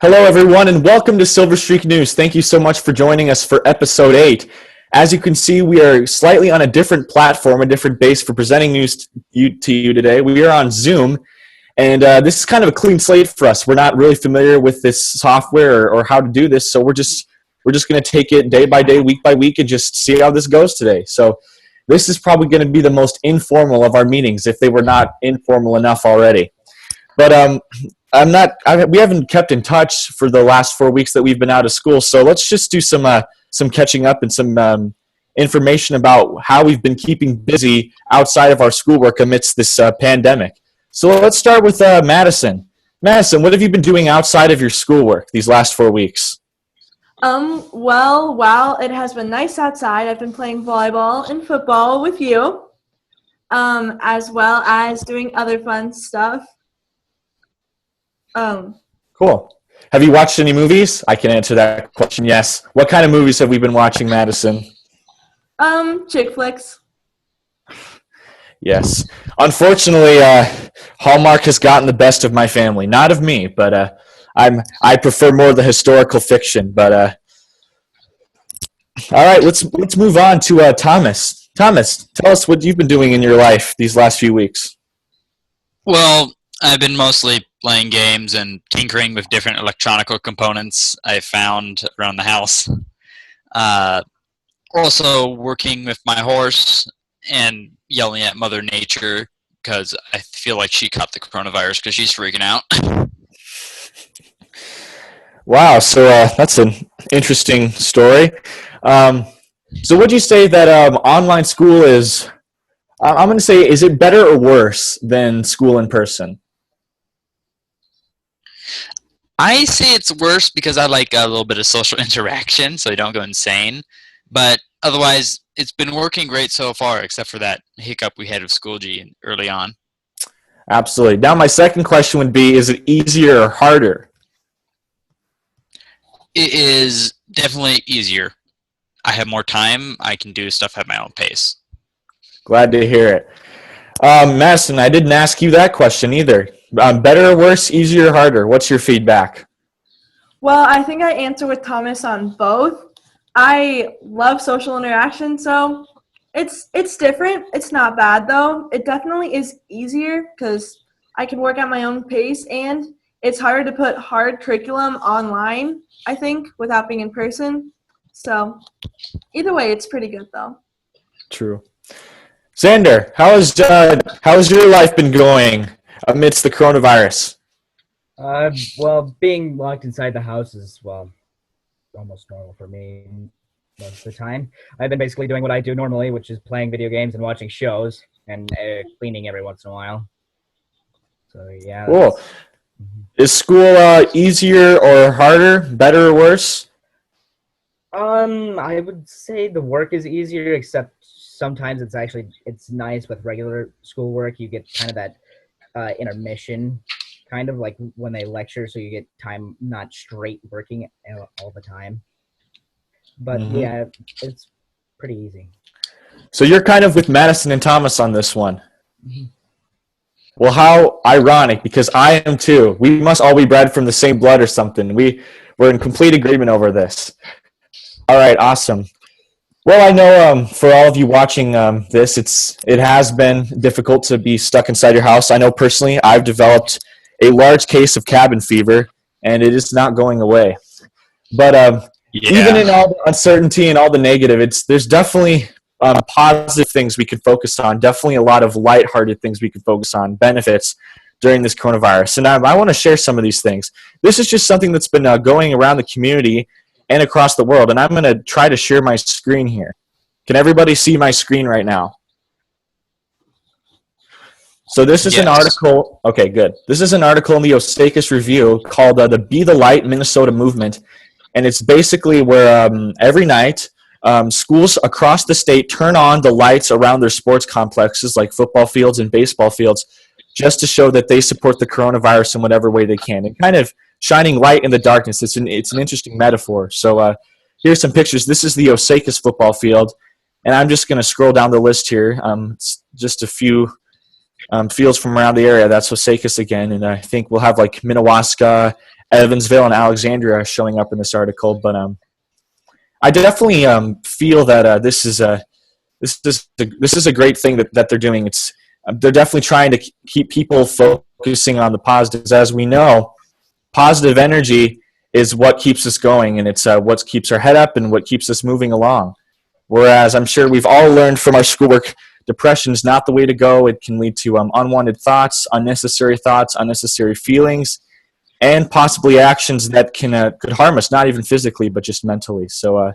Hello, everyone, and welcome to Silverstreak News. Thank you so much for joining us for episode 8. As you can see, we are slightly on a different platform, a different base for presenting news to you today. We are on Zoom, and this is kind of a clean slate for us. We're not really familiar with this software or how to do this, so we're just going to take it day by day, week by week, and just see how this goes today. So this is probably going to be the most informal of our meetings, if they were not informal enough already. But we haven't kept in touch for the last 4 weeks that we've been out of school. So let's just do some catching up and some information about how we've been keeping busy outside of our schoolwork amidst this pandemic. So let's start with Madison. Madison, what have you been doing outside of your schoolwork these last 4 weeks? Well, while it has been nice outside, I've been playing volleyball and football with you, as well as doing other fun stuff. Cool. Have you watched any movies? I can answer that question, yes. What kind of movies have we been watching, Madison? Chick flicks. Yes. Unfortunately, Hallmark has gotten the best of my family. Not of me, but I prefer more of the historical fiction. But all right, let's move on to Thomas. Thomas, tell us what you've been doing in your life these last few weeks. Well, I've been mostly playing games and tinkering with different electronical components I found around the house. Also working with my horse and yelling at Mother Nature because I feel like she caught the coronavirus because she's freaking out. Wow, so that's an interesting story. So would you say that online school is, I'm going to say, is it better or worse than school in person? I say it's worse because I like a little bit of social interaction so I don't go insane. But otherwise, it's been working great so far, except for that hiccup we had with School G early on. Absolutely. Now my second question would be, is it easier or harder? It is definitely easier. I have more time. I can do stuff at my own pace. Glad to hear it. Madison, I didn't ask you that question either. Better or worse, easier or harder? What's your feedback? Well, I think I answer with Thomas on both. I love social interaction, so it's different. It's not bad, though. It definitely is easier because I can work at my own pace, and it's harder to put hard curriculum online, I think, without being in person. So either way, it's pretty good, though. True. Xander, how's your life been going amidst the coronavirus? Well, being locked inside the house is, well, almost normal for me most of the time. I've been basically doing what I do normally, which is playing video games and watching shows and cleaning every once in a while. So, yeah. Cool. Is school easier or harder, better or worse? I would say the work is easier, except sometimes it's nice with regular schoolwork. You get kind of that intermission, kind of like when they lecture, so you get time not straight working all the time. But yeah, it's pretty easy. So you're kind of with Madison and Thomas on this one. Well, how ironic, because I am too. We must all be bred from the same blood or something. We're in complete agreement over this. All right, awesome. Well, I know for all of you watching this, it has been difficult to be stuck inside your house. I know personally I've developed a large case of cabin fever, and it is not going away. But even in all the uncertainty and all the negative, there's definitely positive things we could focus on, definitely a lot of lighthearted things we could focus on, benefits during this coronavirus. And I want to share some of these things. This is just something that's been going around the community and across the world, and I'm going to try to share my screen here. Can everybody see my screen right now? So this is an article. Okay, good. This is an article in the Osakis Review called the Be the Light Minnesota Movement, and it's basically where every night schools across the state turn on the lights around their sports complexes like football fields and baseball fields just to show that they support the coronavirus in whatever way they can, and kind of shining light in the darkness. It's an interesting metaphor. So here's some pictures. This is the Osakis football field, and I'm just going to scroll down the list here. It's just a few fields from around the area. That's Osakis again, and I think we'll have like Minnewaska, Evansville and Alexandria showing up in this article. But I definitely feel that this is a great thing that they're doing. They're definitely trying to keep people focusing on the positives. As we know, positive energy is what keeps us going, and it's what keeps our head up and what keeps us moving along. Whereas I'm sure we've all learned from our schoolwork, depression is not the way to go. It can lead to unwanted thoughts, unnecessary feelings, and possibly actions that could harm us, not even physically, but just mentally. So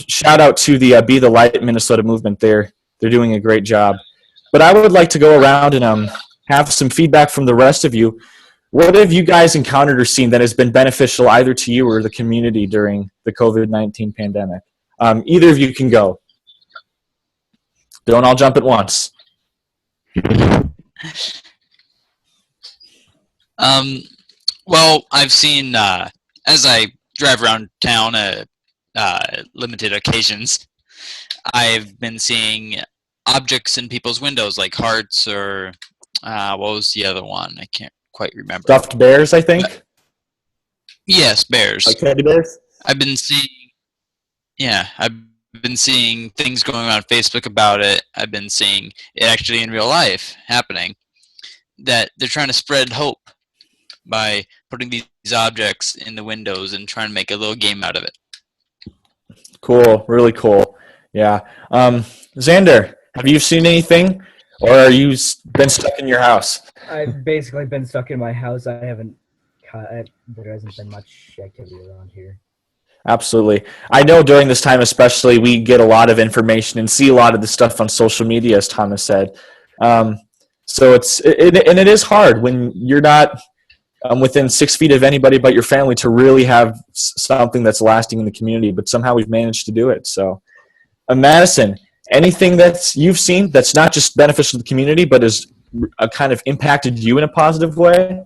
shout out to the Be the Light Minnesota movement. They're doing a great job. But I would like to go around and have some feedback from the rest of you. What have you guys encountered or seen that has been beneficial either to you or the community during the COVID-19 pandemic? Either of you can go. Don't all jump at once. Well, I've seen, as I drive around town limited occasions, I've been seeing objects in people's windows like hearts or what was the other one? I can't quite remember. Stuffed bears, I think? Yes, bears. Like teddy bears? I've been seeing things going on Facebook about it. I've been seeing it actually in real life happening, that they're trying to spread hope by putting these objects in the windows and trying to make a little game out of it. Cool, really cool. Yeah. Xander, have you seen anything, or are you been stuck in your house? I've basically been stuck in my house. There hasn't been much activity around here. Absolutely. I know during this time especially, we get a lot of information and see a lot of the stuff on social media, as Thomas said. So it is hard when you're not within 6 feet of anybody but your family to really have something that's lasting in the community, but somehow we've managed to do it. So, Madison, anything that you've seen that's not just beneficial to the community, but has kind of impacted you in a positive way?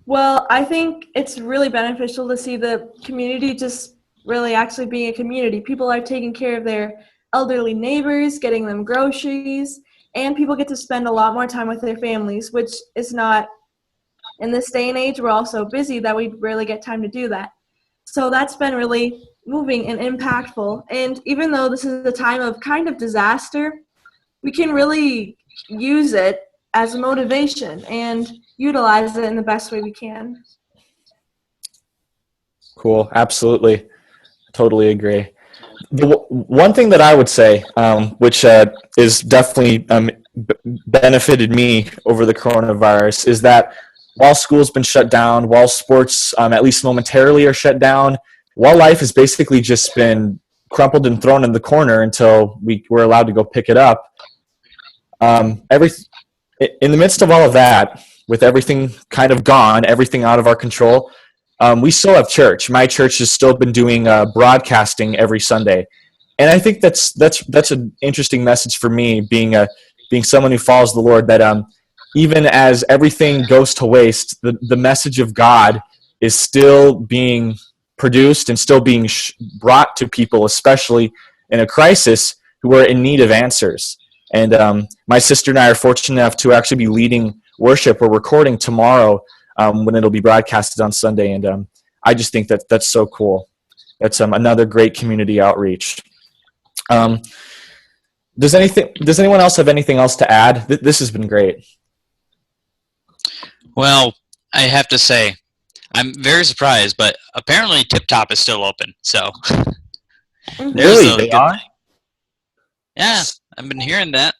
Well, I think it's really beneficial to see the community just really actually being a community. People are taking care of their elderly neighbors, getting them groceries, and people get to spend a lot more time with their families, which is not, in this day and age, we're all so busy that we rarely get time to do that. So that's been really moving and impactful. And even though this is a time of kind of disaster, we can really use it as a motivation and utilize it in the best way we can. Cool. Absolutely. Totally agree. The one thing that I would say, which is definitely benefited me over the coronavirus, is that while school's been shut down, while sports, at least momentarily, are shut down, while life has basically just been crumpled and thrown in the corner until we were allowed to go pick it up, in the midst of all of that, with everything kind of gone, everything out of our control, we still have church. My church has still been doing broadcasting every Sunday, and I think that's an interesting message for me, being someone who follows the Lord, that even as everything goes to waste, the message of God is still being produced and still being brought to people, especially in a crisis, who are in need of answers. And my sister and I are fortunate enough to actually be leading worship. We're recording tomorrow when it'll be broadcasted on Sunday, and I just think that's so cool. That's another great community outreach. Does anyone else have anything else to add? This has been great. Well, I have to say, I'm very surprised, but apparently Tip Top is still open. So Really, they are? Yeah, I've been hearing that.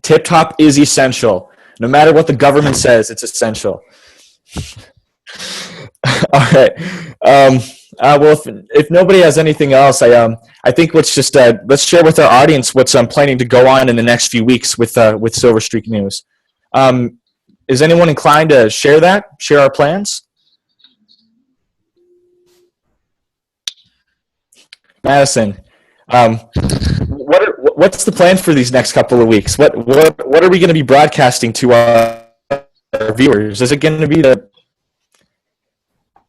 Tip Top is essential. No matter what the government says, it's essential. All right. Well, if nobody has anything else, I think let's share with our audience what's planning to go on in the next few weeks with Silverstreak News. Is anyone inclined to share our plans? Madison, what's the plan for these next couple of weeks? What are we going to be broadcasting to our viewers? Is it going to be the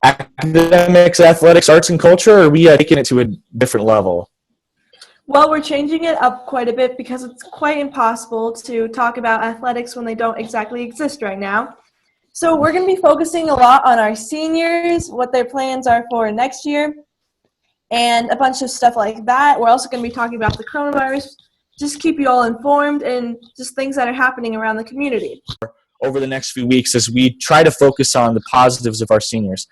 academics, athletics, arts, and culture, or are we taking it to a different level? Well, we're changing it up quite a bit because it's quite impossible to talk about athletics when they don't exactly exist right now. So we're going to be focusing a lot on our seniors, what their plans are for next year, and a bunch of stuff like that. We're also going to be talking about the coronavirus, just keep you all informed and just things that are happening around the community. Over the next few weeks as we try to focus on the positives of our seniors.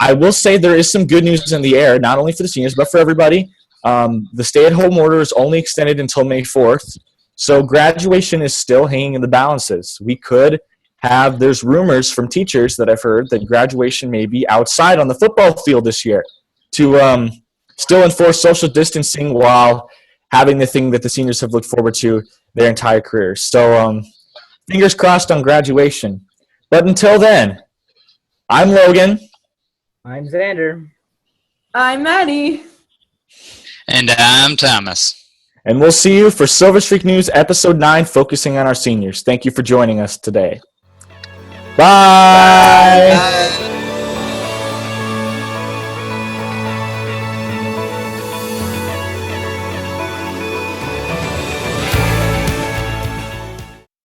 I will say there is some good news in the air, not only for the seniors, but for everybody. The stay-at-home order is only extended until May 4th, so graduation is still hanging in the balances. We could have, there's rumors from teachers that I've heard that graduation may be outside on the football field this year to still enforce social distancing while having the thing that the seniors have looked forward to their entire careers. So fingers crossed on graduation. But until then, I'm Logan. I'm Xander. I'm Maddie. And I'm Thomas. And we'll see you for Silverstreak News Episode 9, focusing on our seniors. Thank you for joining us today. Bye. Bye.